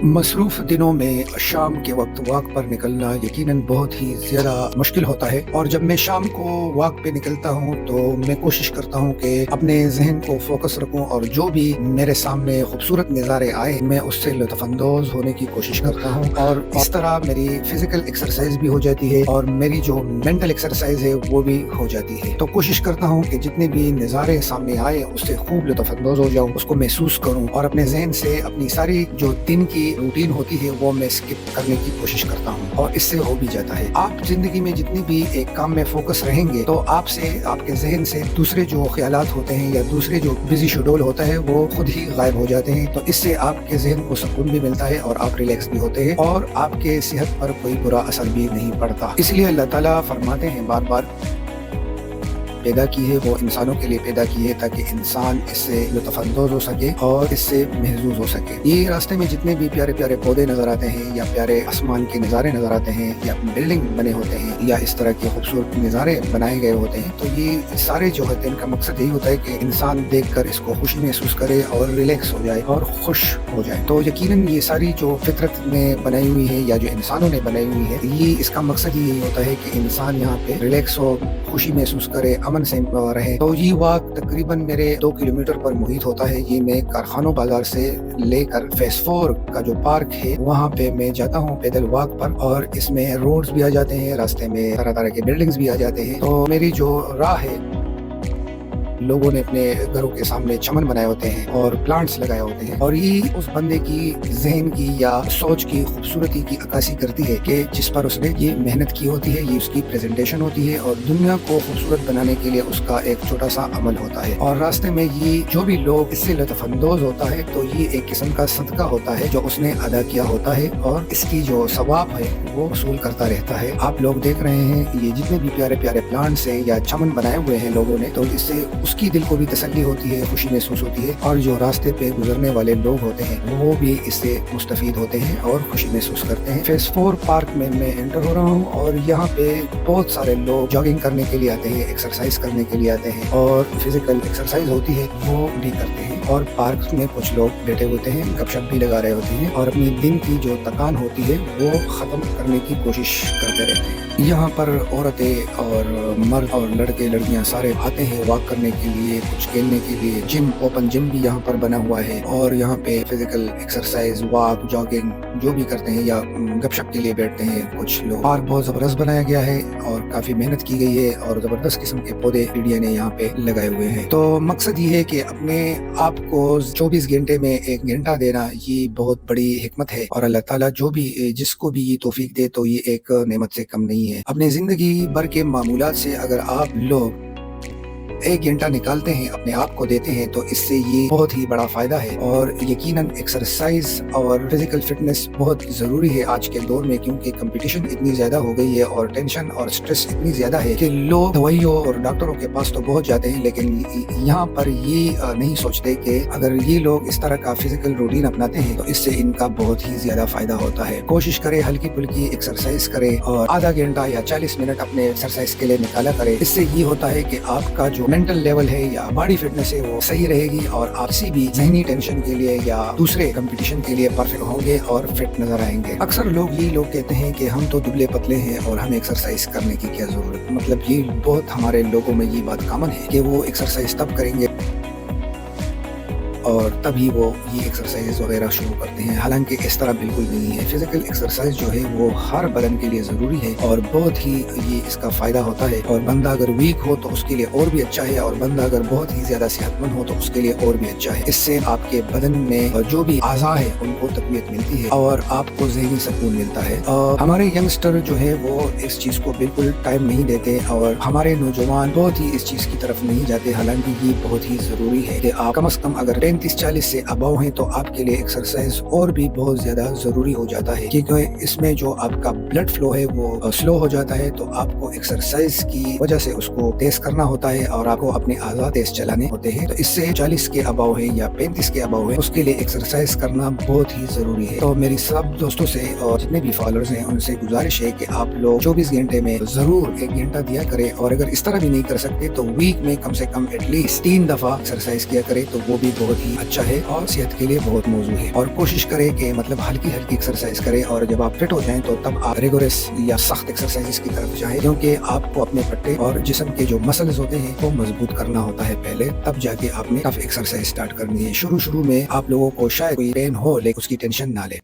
मसरूफ़ दिनों में शाम के वक्त वॉक पर निकलना यकीनन बहुत ही ज़्यादा मुश्किल होता है, और जब मैं शाम को वॉक पे निकलता हूँ तो मैं कोशिश करता हूँ कि अपने जहन को फोकस रखूँ और जो भी मेरे सामने खूबसूरत नज़ारे आए मैं उससे लुत्फ़अंदोज़ होने की कोशिश करता हूँ, और इस तरह मेरी फ़िज़िकल एक्सरसाइज भी हो जाती है और मेरी जो मेंटल एक्सरसाइज है वो भी हो जाती है। तो कोशिश करता हूँ कि जितने भी नज़ारे सामने आए उससे खूब लुत्फ़अंदोज़ हो जाऊँ, उसको महसूस करूँ और अपने जहन से अपनी सारी जो दिन की रूटीन होती है वो मैं स्किप करने की कोशिश करता हूँ, और इससे हो भी जाता है। आप जिंदगी में जितनी भी एक काम में फोकस रहेंगे तो आपसे, आपके जहन से दूसरे जो ख्यालात होते हैं या दूसरे जो बिजी शेड्यूल होता है वो खुद ही गायब हो जाते हैं। तो इससे आपके जहन को सुकून भी मिलता है और आप रिलैक्स भी होते हैं और आपके सेहत पर कोई बुरा असर भी नहीं पड़ता। इसलिए अल्लाह ताला फरमाते हैं, बार बार पैदा की है वो इंसानों के लिए पैदा की है ताकि इंसान इससे लुत्फ़अंदोज़ हो सके और इससे महसूस हो सके। ये रास्ते में जितने भी प्यारे प्यारे पौधे नज़र आते हैं या प्यारे आसमान के नज़ारे नज़र आते हैं या बिल्डिंग बने होते हैं या इस तरह के खूबसूरत नज़ारे बनाए गए होते हैं, तो ये सारे जो होते हैं इनका मकसद यही होता है कि इंसान देखकर इसको खुशी महसूस करे और रिलैक्स हो जाए और खुश हो जाए। तो यकीनन ये सारी जो फितरत में बनाई हुई है या जो इंसानों ने बनाई हुई है, ये इसका मकसद ही यही होता है कि इंसान यहाँ पे रिलैक्स हो, खुशी महसूस करे, अमन से रहे। तो ये वॉक तकरीबन मेरे 2 किलोमीटर पर मुहित होता है। ये मैं कारखानों बाजार से लेकर फेस 4 का जो पार्क है वहाँ पे मैं जाता हूँ पैदल वॉक पर, और इसमें रोड्स भी आ जाते हैं, रास्ते में तरह तरह के बिल्डिंग्स भी आ जाते हैं। तो मेरी जो राह है, लोगों ने अपने घरों के सामने चमन बनाए होते हैं और प्लांट्स लगाए होते हैं, और ये उस बंदे की जहन की या सोच की खूबसूरती की अक्कासी करती है कि जिस पर उसने ये मेहनत की होती है, ये उसकी प्रेजेंटेशन होती है और दुनिया को खूबसूरत बनाने के लिए उसका एक छोटा सा अमल होता है। और रास्ते में ये जो भी लोग इससे लुत्फ़अंदोज़ होता है तो ये एक किस्म का सदका होता है जो उसने अदा किया होता है, और इसकी जो सवाब है वो वसूल करता रहता है। आप लोग देख रहे हैं ये जितने भी प्यारे प्यारे प्लांट्स हैं या चमन बनाए हुए हैं लोगों ने, तो इससे उसकी दिल को भी तसल्ली होती है, खुशी महसूस होती है, और जो रास्ते पे गुजरने वाले लोग होते हैं वो भी इससे मुस्तफीद होते हैं और खुशी महसूस करते हैं। फेस 4 पार्क में मैं एंटर हो रहा हूँ और यहाँ पे बहुत सारे लोग जॉगिंग करने के लिए आते हैं, एक्सरसाइज करने के लिए आते हैं, और फिजिकल एक्सरसाइज होती है वो भी करते हैं। और पार्क में कुछ लोग बैठे होते हैं, गपशप भी लगा रहे होते हैं और अपनी दिन की जो थकान होती है वो खत्म करने की कोशिश करते रहते हैं। यहाँ पर औरतें और मर्द और लड़के लड़कियाँ सारे आते हैं वॉक करने के लिए, कुछ खेलने के लिए। जिम, ओपन जिम भी यहाँ पर बना हुआ है, और यहाँ पे फिजिकल एक्सरसाइज, वॉक, जॉगिंग जो भी करते हैं या गपशप के लिए बैठते हैं कुछ लोग। पार्क बहुत जबरदस्त बनाया गया है और काफी मेहनत की गई है और जबरदस्त किस्म के पौधे पीढ़िया ने यहाँ पे लगाए हुए हैं। तो मकसद ये है कि अपने आप को 24 घंटे में 1 घंटा देना ये बहुत बड़ी हिकमत है, और अल्लाह ताला जो भी जिसको भी ये तौफीक दे तो ये एक नेमत से कम नहीं है। अपने जिंदगी भर के मामूलात से अगर आप लोग 1 घंटा निकालते हैं, अपने आप को देते हैं, तो इससे ये बहुत ही बड़ा फायदा है। और यकीनन एक्सरसाइज और फिजिकल फिटनेस बहुत जरूरी है आज के दौर में, क्योंकि कंपटीशन इतनी ज्यादा हो गई है और टेंशन और स्ट्रेस इतनी ज्यादा है कि लोग दवाइयों और डॉक्टरों के पास तो पहुंच जाते हैं, लेकिन यहाँ पर ये नहीं सोचते कि अगर ये लोग इस तरह का फिजिकल रूटीन अपनाते हैं तो इससे इनका बहुत ही ज्यादा फायदा होता है। कोशिश करें, हल्की फुल्की एक्सरसाइज करें और आधा घंटा या 40 मिनट अपने एक्सरसाइज के लिए निकाला करें। इससे ये होता है कि आपका जो मेंटल लेवल है या बॉडी फिटनेस है वो सही रहेगी, और आप किसी भी ज़हनी टेंशन के लिए या दूसरे कंपटीशन के लिए परफेक्ट होंगे और फिट नजर आएंगे। अक्सर ये लोग कहते हैं कि हम तो दुबले पतले हैं और हमें एक्सरसाइज करने की क्या जरूरत। मतलब ये बहुत हमारे लोगों में ये बात कॉमन है कि वो एक्सरसाइज तब करेंगे और तभी वो ये एक्सरसाइज वगैरह शुरू करते हैं, हालांकि इस तरह बिल्कुल नहीं है। फिजिकल एक्सरसाइज जो है वो हर बदन के लिए ज़रूरी है और बहुत ही ये इसका फ़ायदा होता है। और बंदा अगर वीक हो तो उसके लिए और भी अच्छा है, और बंदा अगर बहुत ही ज़्यादा सेहतमंद हो तो उसके लिए और भी अच्छा है। इससे आपके बदन में जो भी आज़ा है उनको तक़वियत मिलती है और आपको ज़हनी सुकून मिलता है। और हमारे यंगस्टर जो है वो इस चीज़ को बिल्कुल टाइम नहीं देते, और हमारे नौजवान बहुत ही इस चीज़ की तरफ नहीं जाते, हालांकि ये बहुत ही ज़रूरी है कि आप कम अज़ कम अगर 35-40 से अबव हैं तो आपके लिए एक्सरसाइज और भी बहुत ज्यादा जरूरी हो जाता है, क्योंकि इसमें जो आपका ब्लड फ्लो है वो स्लो हो जाता है। तो आपको एक्सरसाइज की वजह से उसको तेज करना होता है और आपको अपने आज़ा तेज चलाने होते हैं। तो इससे 40 के अबव है या 35 के अबव है उसके लिए एक्सरसाइज करना बहुत ही जरूरी है। तो मेरी सब दोस्तों से और जितने भी फॉलोअर्स हैं उनसे गुजारिश है कि आप लोग 24 घंटे में जरूर 1 घंटा दिया करें, और अगर इस तरह भी नहीं कर सकते तो वीक में कम से कम एटलीस्ट 3 दफा एक्सरसाइज किया करें, तो वो भी बहुत ہی اچھا ہے اور صحت کے لیے بہت موزوں ہے. اور کوشش کریں کہ مطلب ہلکی ہلکی ایکسرسائز کریں, اور جب آپ فٹ ہو جائیں تو تب آپ ریگولرس یا سخت ایکسرسائز کی طرف جائیں, کیونکہ آپ کو اپنے پٹے اور جسم کے جو مسلز ہوتے ہیں وہ مضبوط کرنا ہوتا ہے پہلے, تب جا کے آپ نے ٹف ایکسرسائز اسٹارٹ کرنی ہے. شروع میں آپ لوگوں کو شاید کوئی پین ہو لیکن اس کی ٹینشن نہ لیں.